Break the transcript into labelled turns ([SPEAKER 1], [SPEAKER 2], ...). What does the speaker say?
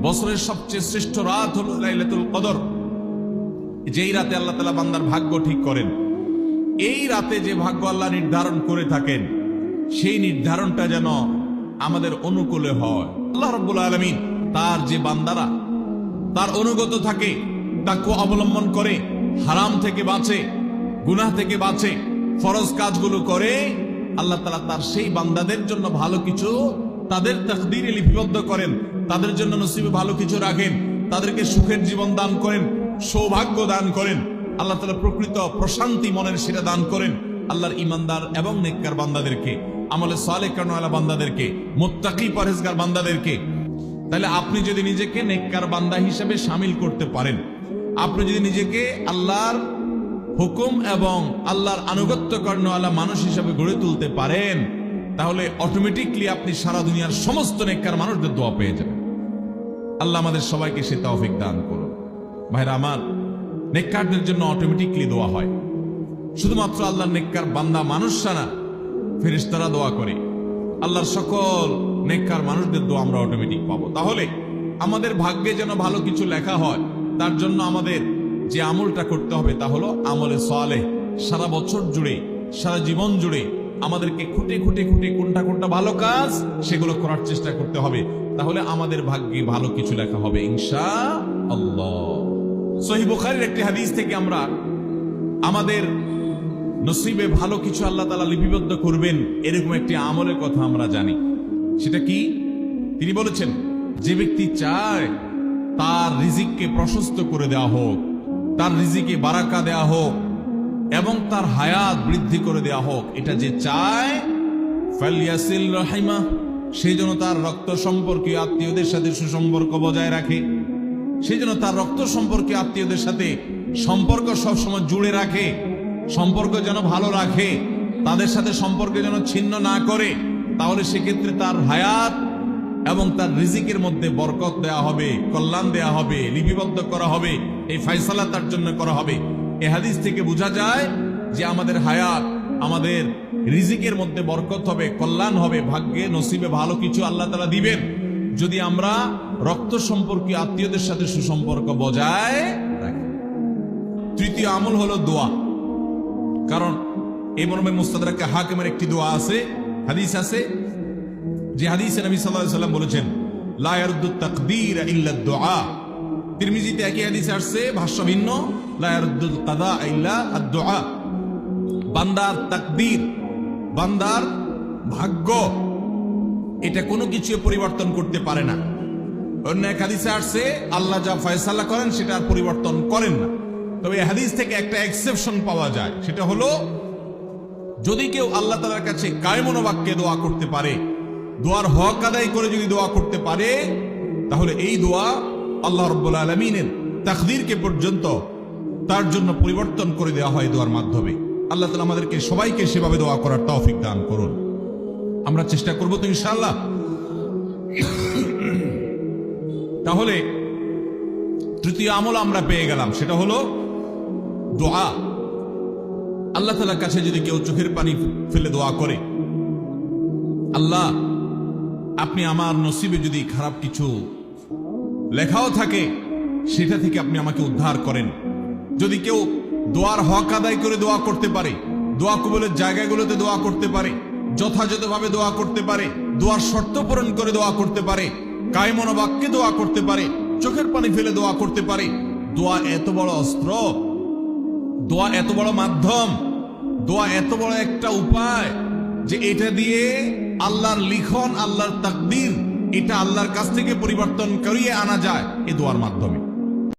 [SPEAKER 1] বছরের সবচেয়ে শ্রেষ্ঠ রাত হলো লাইলাতুল কদর, যেই রাতে আল্লাহ তাআলা বান্দার ভাগ্য ঠিক করেন। এই রাতে যে ভাগ্য আল্লাহ নির্ধারণ করে থাকেন, সেই নির্ধারণটা যেন আমাদের অনুকূলে হয়। আল্লাহ রাব্বুল আলামিন তার যে বান্দারা তার অনুগত থাকে, তাকওয়া অবলম্বন করে, হারাম থেকে বাঁচে, গুনাহ থেকে বাঁচে, ফরজ কাজগুলো করে, আল্লাহ তাআলা তার সেই বান্দাদের জন্য ভালো কিছু তাদের তাকদীরে লিপিবদ্ধ করেন, তাদের জন্য নসিবে ভালো কিছু রাখেন, তাদেরকে সুখের জীবন দান করেন, সৌভাগ্য দান করেন। আল্লাহ তাআলা প্রকৃত প্রশান্তি মনের সেটা দান করেন আল্লাহর ঈমানদার এবং নেককার বান্দাদেরকে, আমলে সালেহ কর্মওয়ালা বান্দাদেরকে, মুত্তাকি পরহেজগার বান্দাদেরকে। তাহলে আপনি যদি নিজেকে নেককার বান্দা হিসেবে শামিল করতে পারেন, আপনি যদি নিজেকে আল্লাহর হুকুম এবং আল্লাহর আনুগত্য কর্মওয়ালা মানুষ হিসেবে গড়ে তুলতে পারেন, তাহলে অটোমেটিকলি আপনি সারা দুনিয়ার সমস্ত নেককার মানুষদের দোয়া পেয়ে যাবেন। আল্লাহ আমাদের সবাইকে সে তৌফিক দান করুন। ভাইরা আমার, নেককারদের জন্য অটোমেটিকলি দোয়া হয়। শুধুমাত্র আল্লাহর নেককার বান্দা মানুষরা না, ফেরেশতারা দোয়া করে। আল্লাহর সকল নেককার মানুষদের দোয়া আমরা অটোমেটিক পাবো। তাহলে আমাদের ভাগ্যে যেন ভালো কিছু লেখা হয়, তার জন্য আমাদের যে আমলটা করতে হবে তা হলো আমলে সালেহ। সারা বছর জুড়ে, সারা জীবন জুড়ে আমাদেরকে খুঁটে খুঁটে খুঁটে কোনটা কোনটা ভালো কাজ সেগুলো করার চেষ্টা করতে হবে। তাহলে আমাদের ভাগ্যে ভালো কিছু লেখা হবে ইনশাআল্লাহ। সহিহ বুখারীর একটি হাদিস থেকে আমরা আমাদের নসিবে ভালো কিছু আল্লাহ তাআলা লিপিবদ্ধ করবেন এরকম একটি আমলের কথা আমরা জানি। সেটা কি? তিনি বলেছেন, যে ব্যক্তি চায় তার রিজিককে প্রশস্ত করে দেওয়া হোক, তার রিজিকে বারাকা দেওয়া হোক এবং তার হায়াত বৃদ্ধি করে দেওয়া হোক, এটা যে চায়, ফালিয়াসিল রাহিমা, সেই জন্য তার রক্ত সম্পর্কীয় আত্মীয়দের সাথে সুসম্পর্ক বজায় রাখে, সেই জন্য তার রক্ত সম্পর্কীয় আত্মীয়দের সাথে সম্পর্ক সবসময় জুড়ে রাখে, সম্পর্ক যেন ভালো রাখে, তাদের সাথে সম্পর্ক যেন ছিন্ন না করে। তাহলে সেক্ষেত্রে তার হায়াত এবং তার রিজিকের মধ্যে বরকত দেয়া হবে, কল্যাণ দেয়া হবে, লিপিবদ্ধ করা হবে, এই ফয়সালা তার জন্য করা হবে। এই হাদিস থেকে বোঝা যায় যে আমাদের হায়াত, আমাদের রিজিকের মধ্যে বরকত হবে, কল্যাণ হবে, ভাগ্যে নসিবে ভালো কিছু আল্লাহ তাআলা দিবেন যদি আমরা রক্ত সম্পর্কীয় আত্মীয়দের সাথে সুসম্পর্ক বজায় রাখি। তৃতীয় আমল হলো দোয়া। কারণ এই মর্মে মুস্তাদরাক হাকিমের একটি দোয়া আছে, হাদিস আছে, যে হাদিসে নবী সাল্লাল্লাহু আলাইহি ওয়াসাল্লাম বলেছেন, লা ইয়ারুদ্দুত তাকদীর ইল্লা দুআ। তিরমিজিতে একই হাদিস আসছে, ভাষ্য ভিন্ন, লা ইয়ারুদ্দুল কাদা ইল্লা আদ-দুআ। বান্দার তাকদীর, বান্দার ভাগ্য, এটা কোনো কিছু পরিবর্তন করতে পারে না। অন্য এক হাদিসে আসছে, আল্লাহ যা ফয়সালা করেন সেটা আর পরিবর্তন করেন না। তবে এই হাদিস থেকে একটা এক্সেপশন পাওয়া যায়, সেটা হলো যদি কেউ আল্লাহ তাআলার কাছে কায়মন বাক্যে দোয়া করতে পারে, দোয়ার হক আদায় করে যদি দোয়া করতে পারে, তাহলে এই দোয়া আল্লাহ রাব্বুল আলামিনের তাকদীরকে পর্যন্ত তার জন্য পরিবর্তন করে দেওয়া হয় দোয়ার মাধ্যমে। আল্লাহ তাআলা আমাদেরকে সবাইকে সেভাবে দোয়া করার তৌফিক দান করুন। আমরা চেষ্টা করব তো ইনশাআল্লাহ। তাহলে তৃতীয় আমল আমরা পেয়ে গেলাম, সেটা হলো দোয়া। আল্লাহ তাআলার কাছে যদি কেউ চোখের পানি ফেলে দোয়া করে, আল্লাহ আপনি আমার নসিবে যদি খারাপ কিছু লেখাও থাকে সেটা থেকে আপনি আমাকে উদ্ধার করেন। যদি কেউ দোয়ার হক আদায় করে দোয়া করতে পারে, দোয়া কবুলের জায়গাগুলোতে দোয়া করতে পারে, যথাযথভাবে দোয়া করতে পারে, দোয়ার শর্ত পূরণ করে দোয়া করতে পারে, কায়মন বাক্যে দোয়া করতে পারে, চোখের পানি ফেলে দোয়া করতে পারে, দোয়া এত বড় অস্ত্র, দোয়া এত বড় মাধ্যম, দোয়া এত বড় একটা উপায় যে এটা দিয়ে আল্লাহর লিখন, আল্লাহর তাকদীর, এটা আল্লাহর কাছ থেকে পরিবর্তন করিয়ে আনা যায় এই দোয়ার মাধ্যমে।